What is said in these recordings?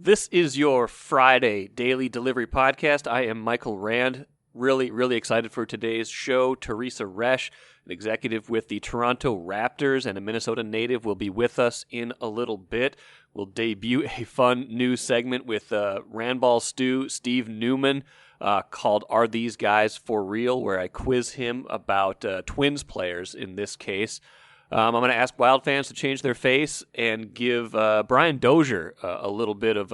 This is your Friday daily delivery podcast. I am Michael Rand. Really excited for today's show. Teresa Resch, an executive with the Toronto Raptors and a Minnesota native, will be with us in a little bit. We'll debut a fun new segment with RandBallsStu, Steve Neuman, called Are These Guys For Real?, where I quiz him about Twins players in this case. I'm going to ask Wild fans to change their face and give Brian Dozier a little bit of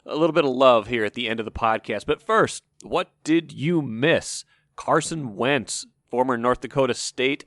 love here at the end of the podcast. But first, what did you miss? Carson Wentz, former North Dakota State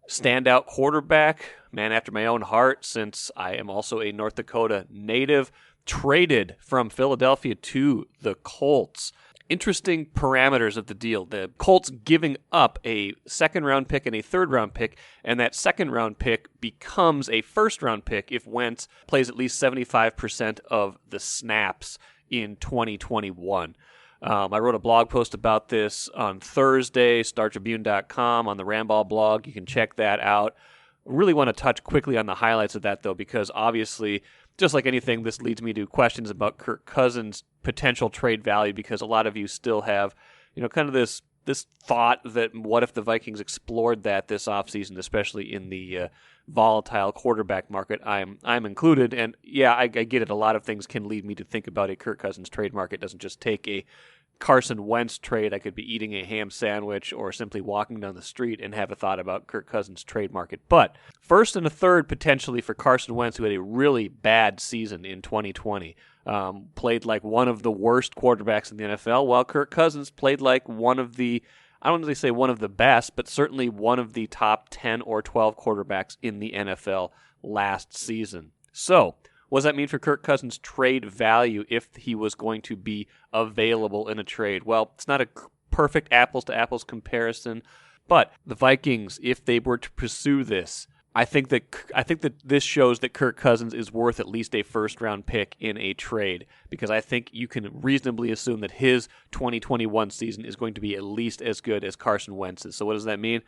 standout quarterback, man after my own heart since I am also a North Dakota native, traded from Philadelphia to the Colts. Interesting parameters of the deal. The Colts giving up a second-round pick and a third-round pick, and that second-round pick becomes a first-round pick if Wentz plays at least 75% of the snaps in 2021. I wrote a blog post about this on Thursday, StarTribune.com, on the RandBall blog. You can check that out. I really want to touch quickly on the highlights of that, though, because obviously, just like anything, this leads me to questions about Kirk Cousins' potential trade value, because a lot of you still have, kind of this thought that what if the Vikings explored that this offseason, especially in the volatile quarterback market. I'm included, and yeah, I get it. A lot of things can lead me to think about a Kirk Cousins trade market. It doesn't just take a Carson Wentz trade. I could be eating a ham sandwich or simply walking down the street and have a thought about Kirk Cousins trade market. But first and a third potentially for Carson Wentz, who had a really bad season in 2020. Played like one of the worst quarterbacks in the NFL, while Kirk Cousins played like one of the, I don't really say one of the best, but certainly one of the top 10 or 12 quarterbacks in the NFL last season. So, what does that mean for Kirk Cousins' trade value if he was going to be available in a trade? Well, it's not a perfect apples-to-apples comparison, but the Vikings, if they were to pursue this, I think that this shows that Kirk Cousins is worth at least a first-round pick in a trade, because I think you can reasonably assume that his 2021 season is going to be at least as good as Carson Wentz's. So what does that mean?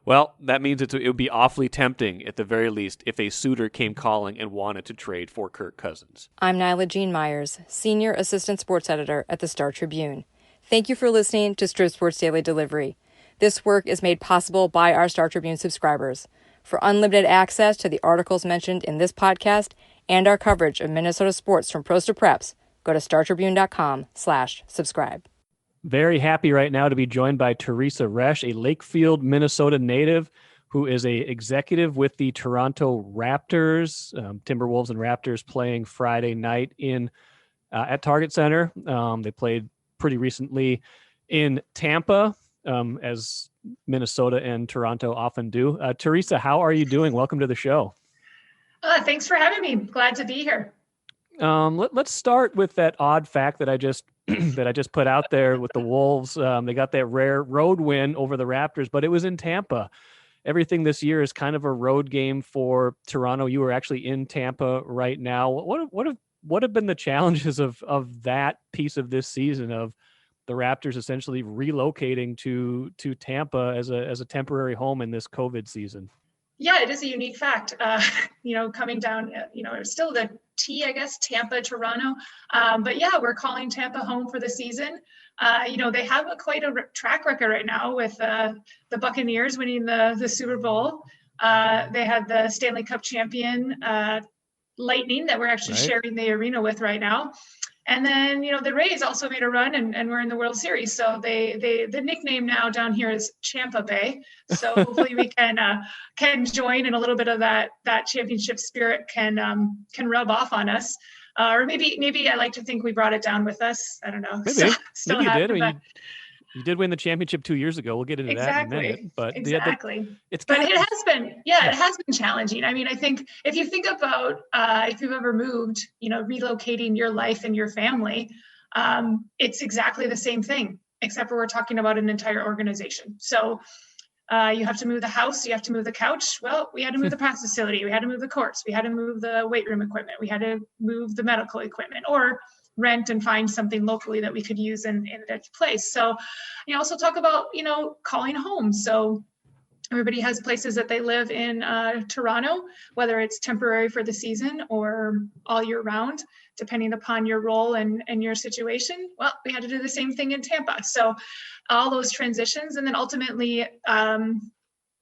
Well, that means it would be awfully tempting, at the very least, if a suitor came calling and wanted to trade for Kirk Cousins. I'm Nyla Jean Myers, Senior Assistant Sports Editor at the Star Tribune. Thank you for listening to Strip Sports Daily Delivery. This work is made possible by our Star Tribune subscribers. For unlimited access to the articles mentioned in this podcast and our coverage of Minnesota sports from pros to preps, go to startribune.com/subscribe. Very happy right now to be joined by Teresa Resch, a Lakefield, Minnesota native who is a executive with the Toronto Raptors. Timberwolves and Raptors playing Friday night at Target Center. They played pretty recently in Tampa, as Minnesota and Toronto often do. Teresa, how are you doing? Welcome to the show. Thanks for having me. Glad to be here. Let's start with that odd fact that I just put out there with the Wolves. They got that rare road win over the Raptors, but it was in Tampa. Everything this year is kind of a road game for Toronto. You were actually in Tampa right now. What have been the challenges of that piece of this season, of the Raptors essentially relocating to Tampa as a temporary home in this COVID season? Yeah, it is a unique fact. Coming down, still the T, I guess, Tampa, Toronto. But yeah, we're calling Tampa home for the season. They have quite a track record right now with the Buccaneers winning the Super Bowl. They had the Stanley Cup champion Lightning that we're actually sharing the arena with right now. And then, the Rays also made a run and we're in the World Series. So the nickname now down here is Champa Bay. So hopefully we can join, and a little bit of that championship spirit can rub off on us. Or maybe I like to think we brought it down with us. I don't know. Maybe you did. I mean, you did win the championship 2 years ago. We'll get into that in a minute. But exactly. It has been challenging. I mean, I think if you think about if you've ever moved, relocating your life and your family, it's exactly the same thing, except for we're talking about an entire organization. So you have to move the house, you have to move the couch. Well, we had to move the practice facility, we had to move the courts, we had to move the weight room equipment, we had to move the medical equipment, or rent and find something locally that we could use in its place. So you also talk about, calling home. So Everybody has places that they live in Toronto, whether it's temporary for the season or all year round, depending upon your role and your situation. Well, we had to do the same thing in Tampa. So all those transitions. And then ultimately,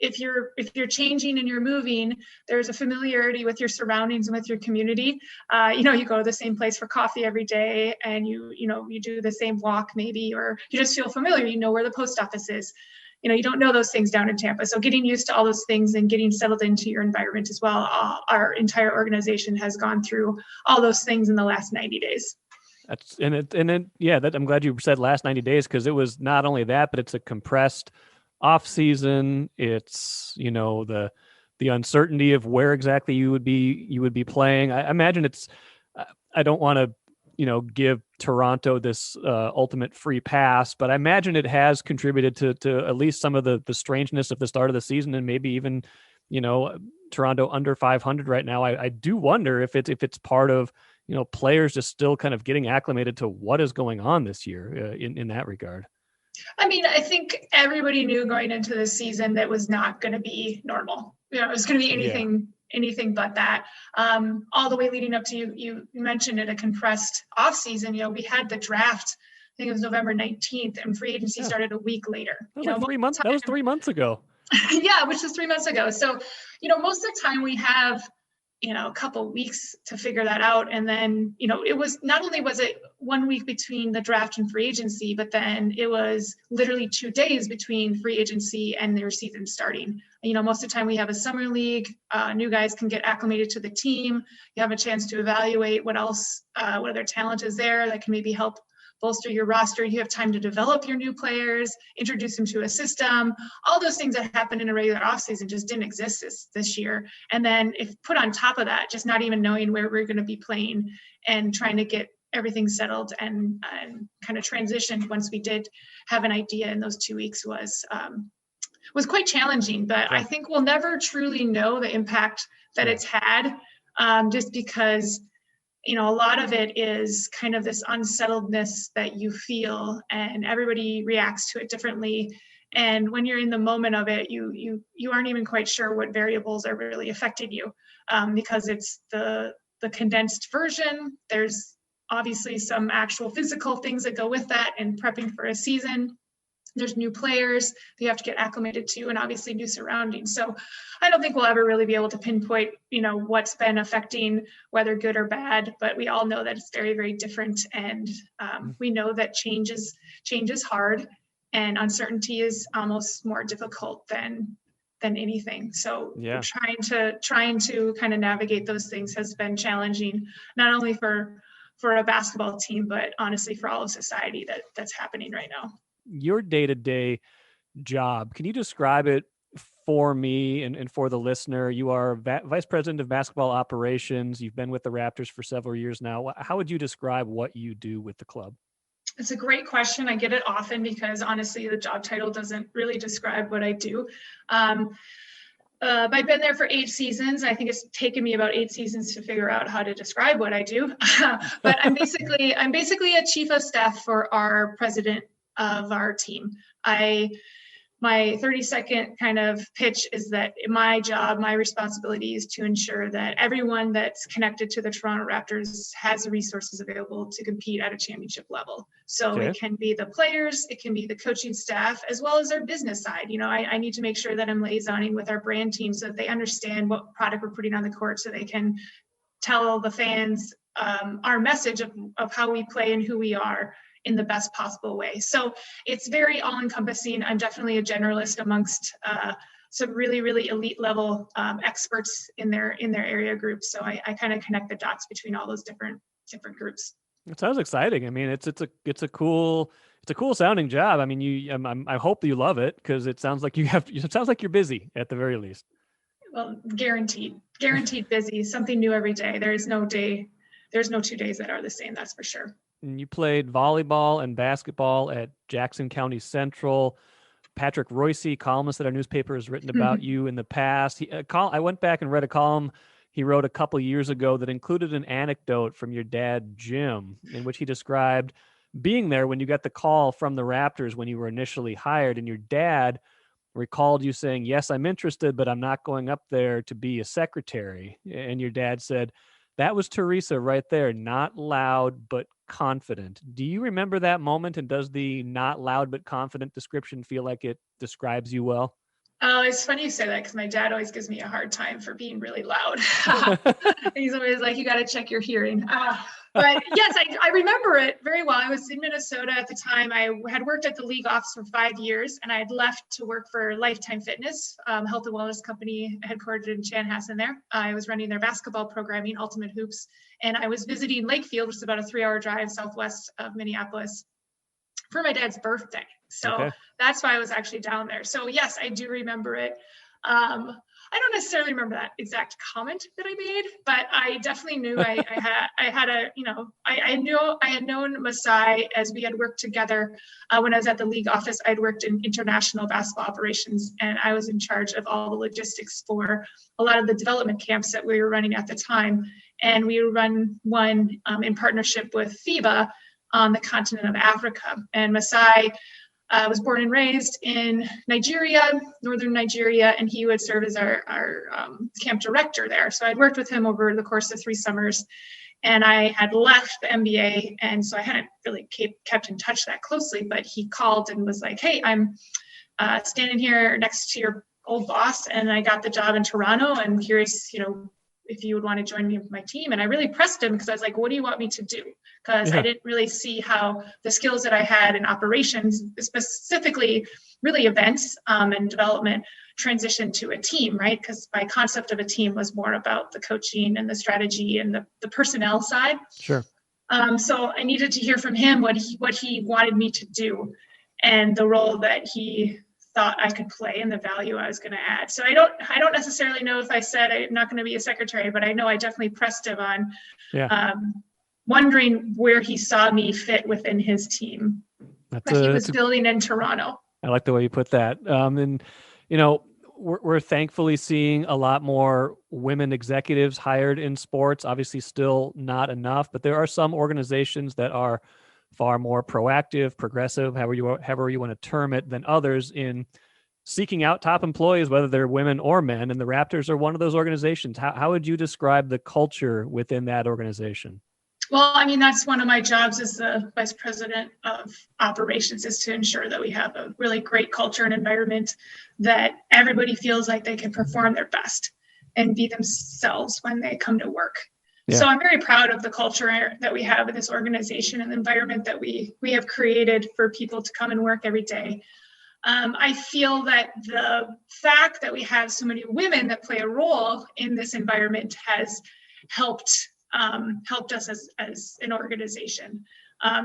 if you're changing and you're moving, there's a familiarity with your surroundings and with your community. You go to the same place for coffee every day, and you do the same walk maybe, or you just feel familiar. You know where the post office is. You don't know those things down in Tampa. So getting used to all those things and getting settled into your environment as well. Our entire organization has gone through all those things in the last 90 days. I'm glad you said last 90 days, because it was not only that, but it's a compressed off season. It's, the uncertainty of where exactly you would be playing. I imagine I don't want to, give Toronto this ultimate free pass, but I imagine it has contributed to at least some of the strangeness of the start of the season, and maybe even, Toronto under 500 right now. I do wonder if it's part of, players just still kind of getting acclimated to what is going on this year in that regard. I mean, I think everybody knew going into this season that was not going to be normal. It was going to be anything but that. All the way leading up to you mentioned it, a compressed off season. We had the draft. I think it was November 19th, and free agency started a week later. That was 3 months. That was 3 months ago. Yeah, which was 3 months ago. So, most of the time we have a couple weeks to figure that out. And then, it was not only was it 1 week between the draft and free agency, but then it was literally 2 days between free agency and their season starting. Most of the time we have a summer league. New guys can get acclimated to the team. You have a chance to evaluate what other talent is there that can maybe help bolster your roster. You have time to develop your new players, introduce them to a system. All those things that happen in a regular offseason just didn't exist this year. And then if put on top of that, just not even knowing where we're going to be playing and trying to get everything settled and kind of transitioned once we did have an idea in those 2 weeks was quite challenging. But I think we'll never truly know the impact that it's had, just because a lot of it is kind of this unsettledness that you feel, and everybody reacts to it differently. And when you're in the moment of it, you aren't even quite sure what variables are really affecting you, because it's the condensed version. There's obviously some actual physical things that go with that and prepping for a season. There's new players that you have to get acclimated to, and obviously new surroundings. So I don't think we'll ever really be able to pinpoint, what's been affecting, whether good or bad, but we all know that it's very, very different. And we know that change is hard, and uncertainty is almost more difficult than anything. So trying to kind of navigate those things has been challenging, not only for a basketball team, but honestly for all of society that's happening right now. Your day-to-day job, can you describe it for me and for the listener? You are vice president of basketball operations. You've been with the Raptors for several years now. How would you describe what you do with the club? It's a great question. I get it often because honestly, the job title doesn't really describe what I do. I've been there for 8 seasons. I think it's taken me about 8 seasons to figure out how to describe what I do. But I'm basically a chief of staff for our president of our team. My 30-second kind of pitch is that my job, my responsibility is to ensure that everyone that's connected to the Toronto Raptors has the resources available to compete at a championship level. So It can be the players, it can be the coaching staff, as well as our business side. I need to make sure that I'm liaisoning with our brand team so that they understand what product we're putting on the court, so they can tell the fans our message of how we play and who we are in the best possible way. So it's very all-encompassing. I'm definitely a generalist amongst some really, really elite level experts in their area groups. So I kind of connect the dots between all those different groups. It sounds exciting. I mean, it's a cool sounding job. I mean, I hope that you love it, because it sounds like it sounds like you're busy at the very least. Well, guaranteed busy, something new every day. There's no 2 days that are the same. That's for sure. And you played volleyball and basketball at Jackson County Central. Patrick Royce, columnist at our newspaper, has written about you in the past. I went back and read a column he wrote a couple years ago that included an anecdote from your dad, Jim, in which he described being there when you got the call from the Raptors when you were initially hired. And your dad recalled you saying, yes, I'm interested, but I'm not going up there to be a secretary. And your dad said, that was Teresa right there, not loud, but confident. Do you remember that moment? And does the not loud, but confident description feel like it describes you well? Oh, it's funny you say that because my dad always gives me a hard time for being really loud. He's always like, you got to check your hearing. But yes, I remember it very well. I was in Minnesota at the time. I had worked at the league office for 5 years, and I had left to work for Lifetime Fitness, health and wellness company headquartered in Chanhassen there. I was running their basketball programming, Ultimate Hoops, and I was visiting Lakefield, which is about a 3-hour drive southwest of Minneapolis, for my dad's birthday. So that's why I was actually down there. So yes, I do remember it. I don't necessarily remember that exact comment that I made, but I definitely knew I had known Masai as we had worked together when I was at the league office. I'd worked in international basketball operations, and I was in charge of all the logistics for a lot of the development camps that we were running at the time. And we run one in partnership with FIBA on the continent of Africa. And Masai was born and raised in Nigeria, northern Nigeria, and he would serve as our camp director there. So I'd worked with him over the course of 3 summers, and I had left the MBA, and so I hadn't really kept in touch that closely, but he called and was like, hey, I'm standing here next to your old boss, and I got the job in Toronto, and curious, if you would want to join me with my team. And I really pressed him because I was like, what do you want me to do? Because I didn't really see how the skills that I had in operations, specifically really events and development, transition to a team, right? Because my concept of a team was more about the coaching and the strategy and the personnel side. Sure. So I needed to hear from him what he wanted me to do and the role that he thought I could play and the value I was going to add. So I don't necessarily know if I said I'm not going to be a secretary, but I know I definitely pressed him on wondering where he saw me fit within his team that he was building in Toronto. I like the way you put that. And, we're thankfully seeing a lot more women executives hired in sports, obviously still not enough, but there are some organizations that are far more proactive, progressive, however you want to term it, than others in seeking out top employees, whether they're women or men. And the Raptors are one of those organizations. How would you describe the culture within that organization? Well, I mean, that's one of my jobs as the vice president of operations, is to ensure that we have a really great culture and environment that everybody feels like they can perform their best and be themselves when they come to work. Yeah. So I'm very proud of the culture that we have in this organization and the environment that we have created for people to come and work every day. I feel that the fact that we have so many women that play a role in this environment has helped us as an organization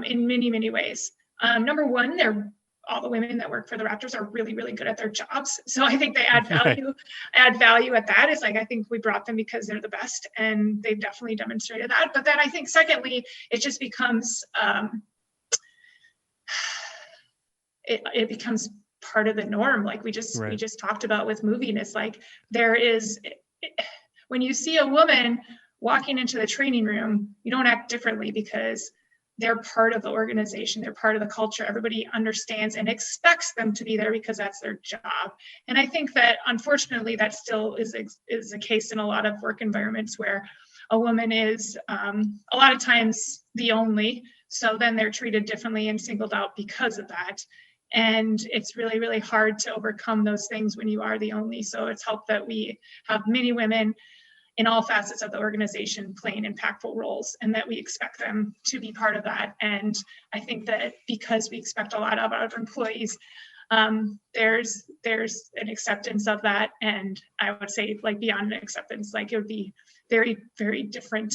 in many, many ways. Number one, all the women that work for the Raptors are really, really good at their jobs. So I think they add value at that. It's like, I think we brought them because they're the best, and they've definitely demonstrated that. But then I think secondly, it just becomes, it becomes part of the norm. Like we just talked about with moving. It's like when you see a woman walking into the training room, you don't act differently because they're part of the organization. They're part of the culture. Everybody understands and expects them to be there because that's their job. And I think that unfortunately that still is the case in a lot of work environments where a woman is a lot of times the only. So then they're treated differently and singled out because of that. And it's really, really hard to overcome those things when you are the only. So it's helped that we have many women in all facets of the organization playing impactful roles, and that we expect them to be part of that. And I think that because we expect a lot of our employees, there's an acceptance of that. And I would say, like, beyond an acceptance, like, it would be very, very different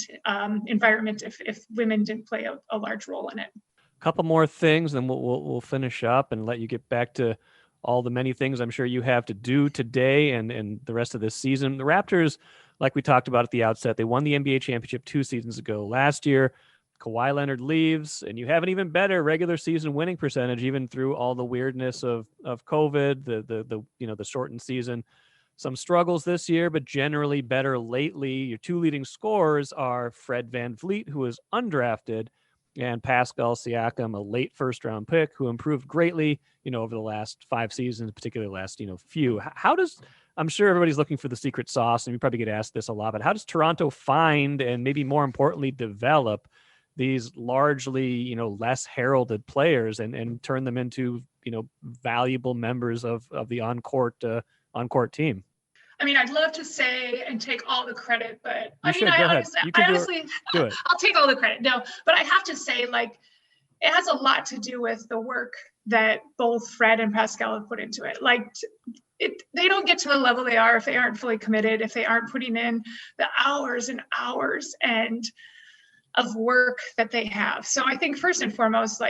environment if women didn't play a large role in it. A couple more things, then we'll finish up and let you get back to all the many things I'm sure you have to do today and the rest of this season. The Raptors, like we talked about at the outset, they won the NBA championship 2 seasons ago. Last year, Kawhi Leonard leaves, and you have an even better regular season winning percentage, even through all the weirdness of COVID, the shortened season. Some struggles this year, but generally better lately. Your 2 leading scorers are Fred VanVleet, who is undrafted, and Pascal Siakam, a late first-round pick who improved greatly, over the last 5 seasons, particularly the last, few. I'm sure everybody's looking for the secret sauce, and you probably get asked this a lot, but how does Toronto find and maybe more importantly develop these largely, less heralded players and turn them into, valuable members of the on-court team? I mean, I'd love to say and take all the credit, but I honestly, do it. I'll take all the credit. No, but I have to say, it has a lot to do with the work that both Fred and Pascal have put into it. They don't get to the level they are if they aren't fully committed, if they aren't putting in the hours and hours of work that they have. So I think first and foremost,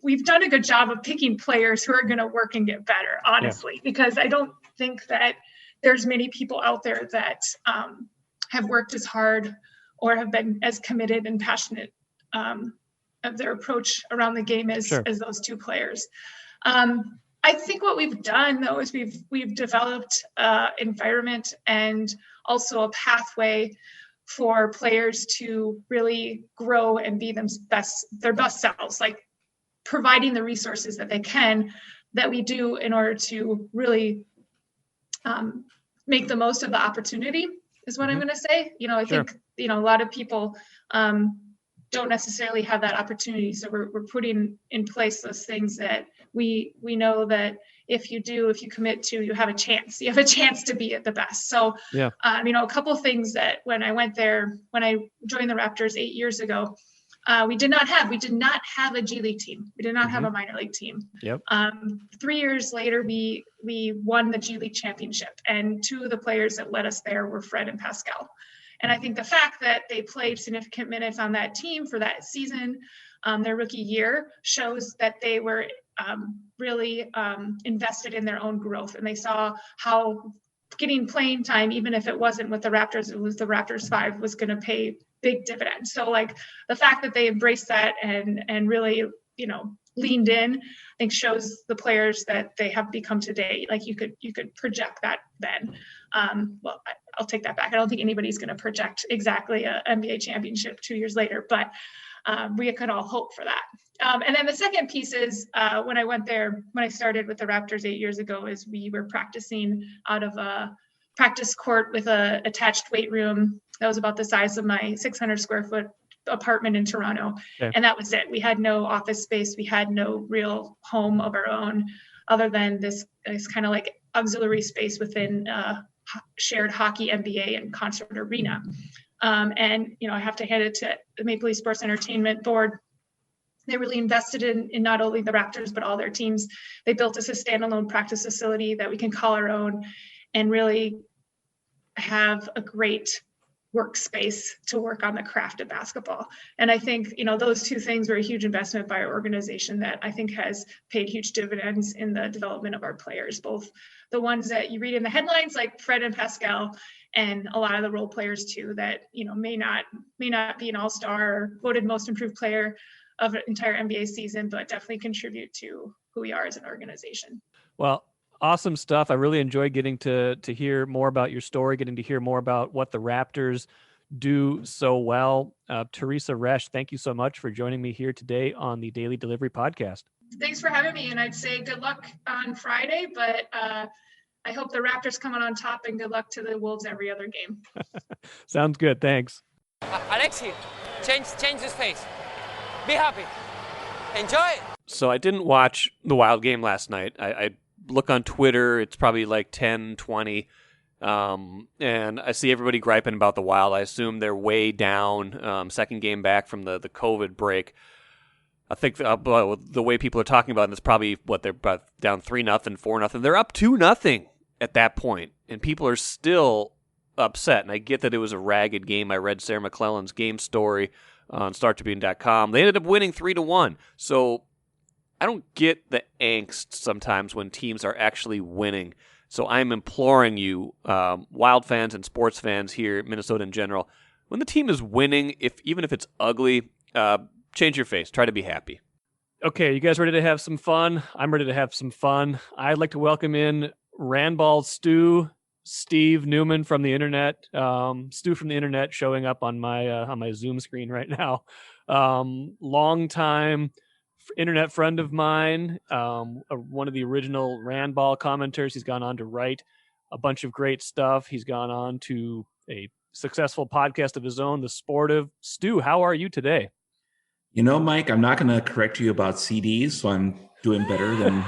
we've done a good job of picking players who are going to work and get better, honestly, because I don't think that there's many people out there that have worked as hard or have been as committed and passionate of their approach around the game as those two players. I think what we've done, though, is we've developed environment and also a pathway for players to really grow and be their best selves, providing the resources that we do in order to really make the most of the opportunity is what I'm going to say. I think, a lot of people don't necessarily have that opportunity. So we're putting in place those things that we know that if you commit to, you have a chance to be at the best. So, a couple of things that when I joined the Raptors 8 years ago, we did not have a G League team. We did not have a minor league team. Yep. 3 years later, we won the G League championship, and 2 of the players that led us there were Fred and Pascal. And I think the fact that they played significant minutes on that team for that season, their rookie year, shows that they were really invested in their own growth, and they saw how getting playing time, even if it wasn't with the Raptors, it was the Raptors 5, was going to pay big dividends. So the fact that they embraced that and really, leaned in, I think shows the players that they have become today. You could project that then. I'll take that back. I don't think anybody's going to project exactly an NBA championship 2 years later, but we could all hope for that. And then the second piece is when I started with the Raptors 8 years ago, is we were practicing out of a practice court with a attached weight room that was about the size of my 600 square foot apartment in Toronto. Okay. And that was it. We had no office space. We had no real home of our own other than this kind of auxiliary space within shared hockey, NBA, and concert arena. And, I have to hand it to the Maple Leaf Sports Entertainment Board. They really invested in not only the Raptors, but all their teams. They built us a standalone practice facility that we can call our own and really have a great workspace to work on the craft of basketball. And I think, those two things were a huge investment by our organization that I think has paid huge dividends in the development of our players, both the ones that you read in the headlines, like Fred and Pascal, and a lot of the role players too, that, may not be an all-star or voted most improved player of an entire NBA season, but definitely contribute to who we are as an organization. Well, awesome stuff. I really enjoyed getting to hear more about your story, getting to hear more about what the Raptors do so well. Teresa Resch, thank you so much for joining me here today on the Daily Delivery Podcast. Thanks for having me. And I'd say good luck on Friday, but I hope the Raptors come out on top, and good luck to the Wolves every other game. Sounds good. Thanks. Alexi, change this face. Be happy. Enjoy it. So I didn't watch the Wild game last night. I look on Twitter. It's probably 10:20. And I see everybody griping about the Wild. I assume they're way down. Second game back from the COVID break. I think the way people are talking about it, it's probably they're about down 3-0, 4-0. They're up 2-0 at that point, and people are still upset. And I get that it was a ragged game. I read Sarah McClellan's game story on StarTribune.com. They ended up winning 3-1. So I don't get the angst sometimes when teams are actually winning. So I'm imploring you, Wild fans and sports fans here, Minnesota in general, when the team is winning, even if it's ugly, change your face. Try to be happy. Okay, you guys ready to have some fun? I'm ready to have some fun. I'd like to welcome in RandBallsStu, Steve Neuman from the internet. Stu from the internet showing up on my Zoom screen right now. longtime internet friend of mine, one of the original RandBall commenters. He's gone on to write a bunch of great stuff. He's gone on to a successful podcast of his own, The Sportive. Stu, how are you today? You know, Mike, I'm not going to correct you about CDs, so I'm doing better than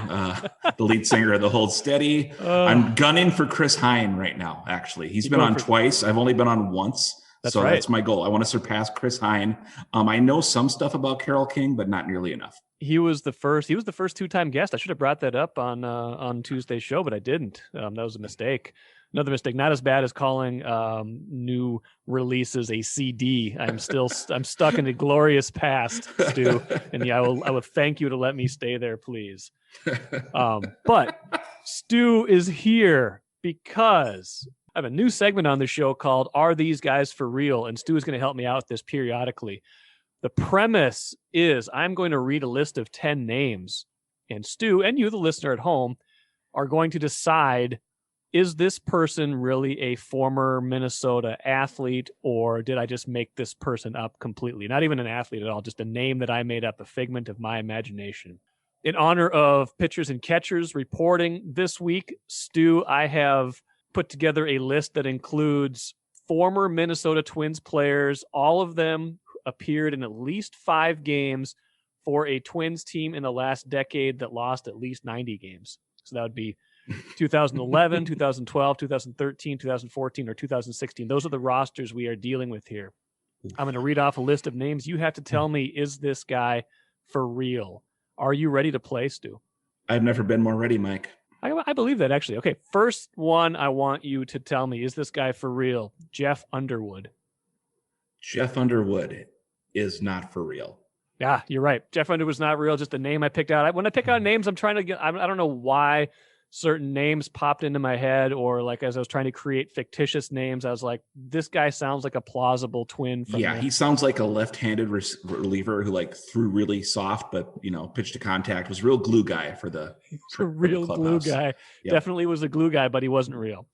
the lead singer of the Hold Steady. I'm gunning for Chris Hine right now, actually. He's been on twice. I've only been on once. That's my goal. I want to surpass Chris Hine. I know some stuff about Carole King, but not nearly enough. He was the first 2-time guest. I should have brought that up on Tuesday's show, but I didn't. That was a mistake. Another mistake. Not as bad as calling new releases a CD. I'm stuck in the glorious past, Stu. And I will thank you to let me stay there, please. But Stu is here because I have a new segment on the show called Are These Guys For Real? And Stu is going to help me out with this periodically. The premise is I'm going to read a list of 10 names, and Stu and you, the listener at home, are going to decide, is this person really a former Minnesota athlete, or did I just make this person up completely? Not even an athlete at all, just a name that I made up, a figment of my imagination. In honor of pitchers and catchers reporting this week, Stu, I have put together a list that includes former Minnesota Twins players. All of them appeared in at least 5 games for a Twins team in the last decade that lost at least 90 games. So that would be 2011, 2012, 2013, 2014, or 2016. Those are the rosters we are dealing with here. I'm going to read off a list of names. You have to tell me, is this guy for real? Are you ready to play, Stu? I've never been more ready, Mike. I believe that, actually. Okay, first one I want you to tell me, is this guy for real? Jeff Underwood. Jeff Underwood is not for real. Yeah, you're right. Jeff Underwood's not real, just a name I picked out. When I pick out names, I'm trying to get, I don't know why certain names popped into my head, or like as I was trying to create fictitious names, I was like, this guy sounds like a plausible twin. He sounds like a left-handed reliever who like threw really soft, but pitched to contact, was a real glue guy for the real glue guy. Yep. Definitely was a glue guy, but he wasn't real.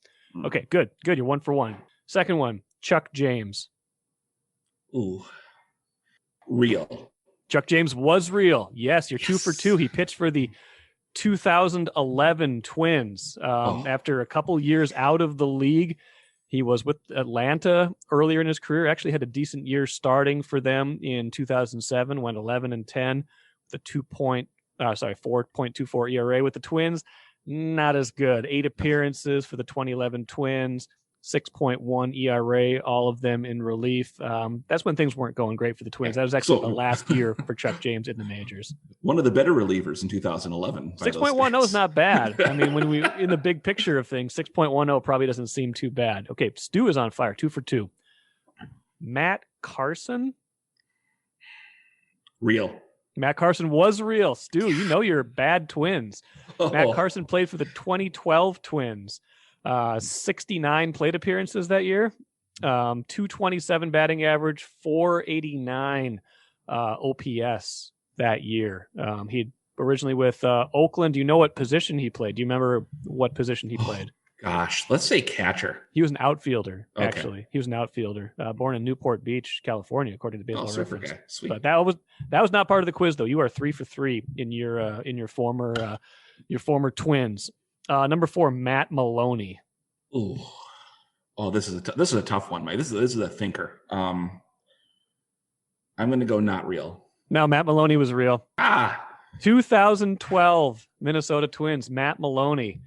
Okay, good. You're 1 for 1. Second one, Chuck James. Ooh, real. Chuck James was real. Yes, you're 2 for 2. He pitched for the 2011 Twins. After a couple years out of the league, he was with Atlanta earlier in his career. Actually had a decent year starting for them in 2007. Went 11-10 with a 4.24 ERA with the Twins. Not as good. 8 appearances for the 2011 Twins. 6.1 ERA, all of them in relief. That's when things weren't going great for the Twins. That was actually the last year for Chuck James in the majors. One of the better relievers in 2011. 6.10 is not bad. I mean, when we in the big picture of things, 6.10 probably doesn't seem too bad. Okay, Stu is on fire. 2 for 2. Matt Carson? Real. Matt Carson was real. Stu, you know your bad Twins. Matt Carson played for the 2012 Twins. 69 plate appearances that year, 227 batting average, 489 OPS that year. He originally with Oakland. Do you know what position he played? Do you remember what position he played? Gosh, let's say catcher. He was an outfielder, actually. He was an outfielder, born in Newport Beach, California, according to Baseball Reference. Sweet. But that was not part of the quiz, though. You are 3 for 3 in your former Twins. Number 4, Matt Maloney. Ooh, this is a tough one, Mike. This is a thinker. I'm going to go not real. No, Matt Maloney was real. 2012 Minnesota Twins. Matt Maloney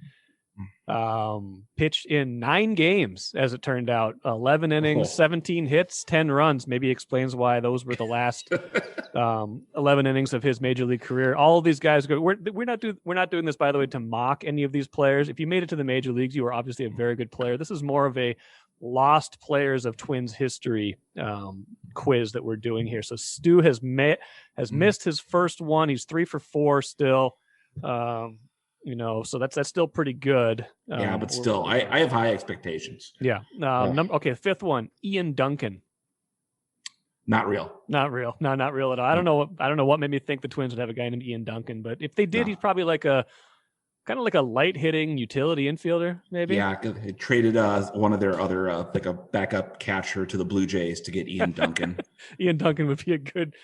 pitched in 9 games, as it turned out. 11 innings, 17 hits, 10 runs. Maybe explains why those were the last 11 innings of his major league career. All of these guys go. We're not doing this, by the way, to mock any of these players. If you made it to the major leagues, you were obviously a very good player. This is more of a lost players of Twins history quiz that we're doing here. So Stu has missed his first one. He's 3 for 4 still. So that's still pretty good. Yeah, but still, I have high expectations. Yeah. Okay, fifth one, Ian Duncan. Not real. Not real. No, not real at all. I don't know what made me think the Twins would have a guy named Ian Duncan, but if they did, he's probably like a Kind of like a light hitting utility infielder, maybe. Yeah, it traded one of their other like a backup catcher to the Blue Jays to get Ian Duncan. Ian Duncan would be a good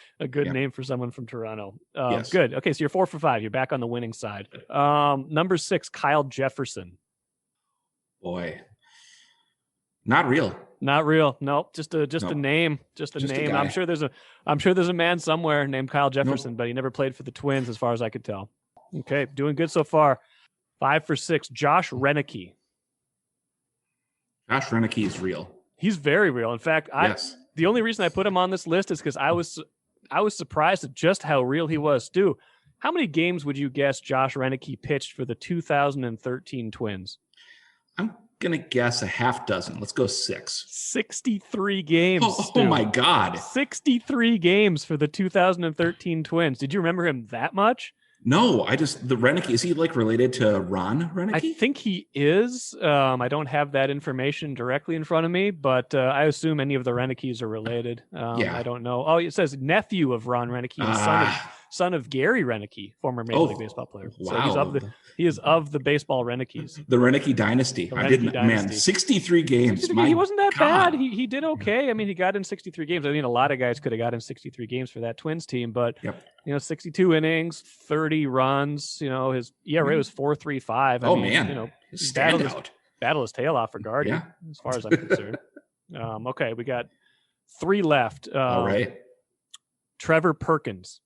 name for someone from Toronto. Yes. Good. Okay, so you're 4 for 5. You're back on the winning side. Number 6, Kyle Jefferson. Boy, not real. Not real. Nope. Just a name. Just a name. I'm sure there's a man somewhere named Kyle Jefferson, but he never played for the Twins, as far as I could tell. Okay, doing good so far. 5 for 6. Josh Renicky. Josh Renicky is real. He's very real. In fact, the only reason I put him on this list is because I was surprised at just how real he was. Stu, how many games would you guess Josh Renicky pitched for the 2013 Twins? I'm gonna guess a half dozen. Let's go 6. 63 games. Oh my God! 63 games for the 2013 Twins. Did you remember him that much? No, the Renicky, is he like related to Ron Renicky? I think he is. I don't have that information directly in front of me, but I assume any of the Renickys are related. I don't know. Oh, it says nephew of Ron Renicky, son of Gary Renicky, former Major League Baseball player. Wow. So he is of the baseball Renickys. The Renicky dynasty. Man, 63 games. He wasn't that bad. He did okay. I mean, he got in 63 games. I mean, a lot of guys could have got in 63 games for that Twins team, but 62 innings, 30 runs. His ERA was 4.35. Battle his tail off for Guardy, as far as I'm concerned. Okay, we got 3 left. All right. Trevor Perkins.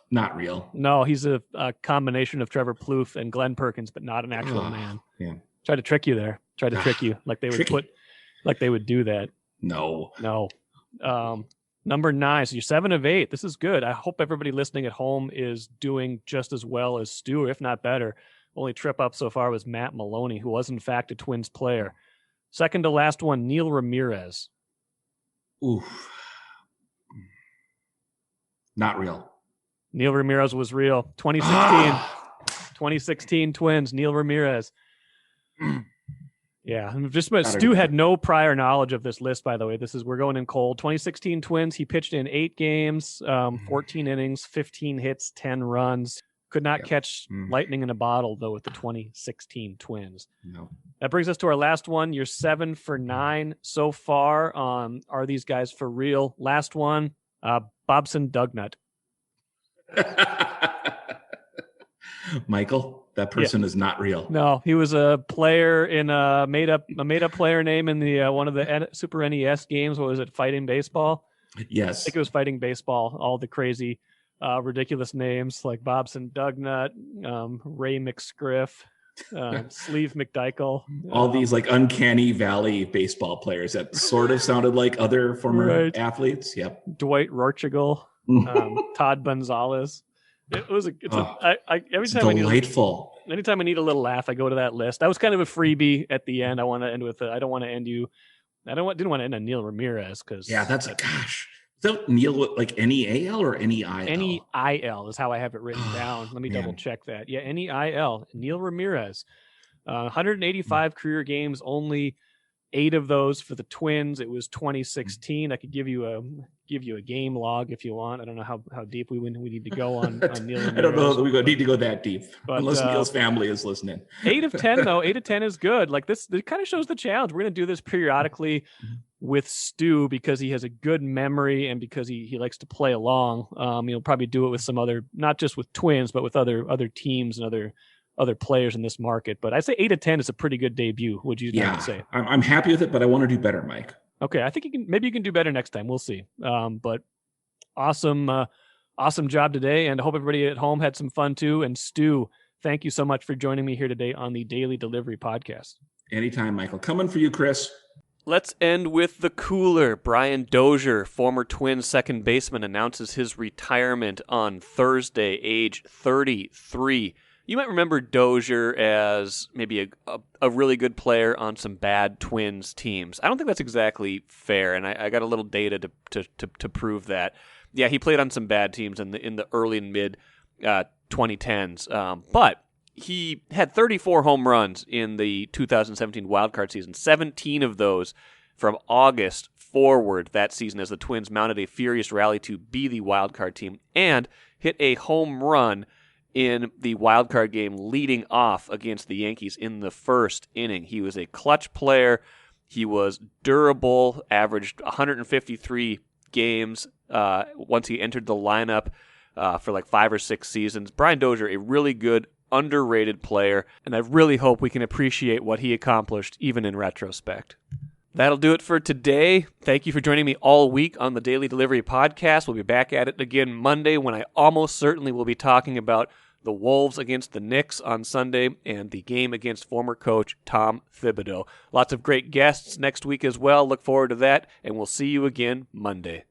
Not real. No, he's a combination of Trevor Plouffe and Glenn Perkins, but not an actual man. Yeah. Tried to trick you there. Tried to trick you like they would do that. No. Number 9. So you're 7 of 8. This is good. I hope everybody listening at home is doing just as well as Stu, if not better. Only trip up so far was Matt Maloney, who was in fact a Twins player. Second to last one, Neil Ramirez. Oof. Not real. Neil Ramirez was real. 2016 Twins, Neil Ramirez. Yeah, Stu had no prior knowledge of this list, by the way. We're going in cold. 2016 Twins, he pitched in 8 games, 14 innings, 15 hits, 10 runs. Could not catch lightning in a bottle, though, with the 2016 Twins. No. That brings us to our last one. You're 7 for 9 so far. Are these guys for real? Last one, Bobson Dugnut. Michael, that person is not real. No, he was a player in a made up player name in the one of the Super NES games. What was it? Fighting Baseball? Yes. I think it was Fighting Baseball. All the crazy, ridiculous names like Bobson Dugnut, Ray McScriff, Sleeve McDykel. All these like uncanny valley baseball players that sort of sounded like other former athletes. Yep. Dwight Rorchigel. Todd Gonzalez. Delightful. Anytime I need a little laugh, I go to that list. That was kind of a freebie at the end. I want to end with. I don't want to end you. Didn't want to end on Neil Ramirez because. Yeah, that's gosh. Is that Neil like NEAL or NEIL? NEIL is how I have it written down. Let me double check that. Yeah, NEIL. Neil Ramirez. 185 career games, only 8 of those for the Twins. It was 2016. I could give you a game log if you want. I don't know how deep we need to go on Neil Ramirez. I don't know that we need to go that deep, but, unless Neil's family is listening. 8 of 10 though. 8 of 10 is good. Like this, it kind of shows the challenge. We're going to do this periodically with Stu because he has a good memory and because he likes to play along. He'll probably do it with some other, not just with Twins, but with other teams and other players in this market. But I'd say 8 of 10 is a pretty good debut. Would you say? I'm happy with it, but I want to do better, Mike. Okay, I think you can do better next time. We'll see. But awesome job today, and I hope everybody at home had some fun too. And Stu, thank you so much for joining me here today on the Daily Delivery Podcast. Anytime, Michael. Coming for you, Chris. Let's end with the cooler. Brian Dozier, former Twins second baseman, announces his retirement on Thursday, age 33. You might remember Dozier as maybe a really good player on some bad Twins teams. I don't think that's exactly fair, and I got a little data to prove that. Yeah, he played on some bad teams in the early and mid 2010s, but he had 34 home runs in the 2017 wildcard season, 17 of those from August forward that season as the Twins mounted a furious rally to be the wildcard team and hit a home run in the wild card game leading off against the Yankees in the first inning. He was a clutch player. He was durable, averaged 153 games once he entered the lineup for like 5 or 6 seasons. Brian Dozier, a really good, underrated player, and I really hope we can appreciate what he accomplished even in retrospect. That'll do it for today. Thank you for joining me all week on the Daily Delivery Podcast. We'll be back at it again Monday when I almost certainly will be talking about the Wolves against the Knicks on Sunday and the game against former coach Tom Thibodeau. Lots of great guests next week as well. Look forward to that, and we'll see you again Monday.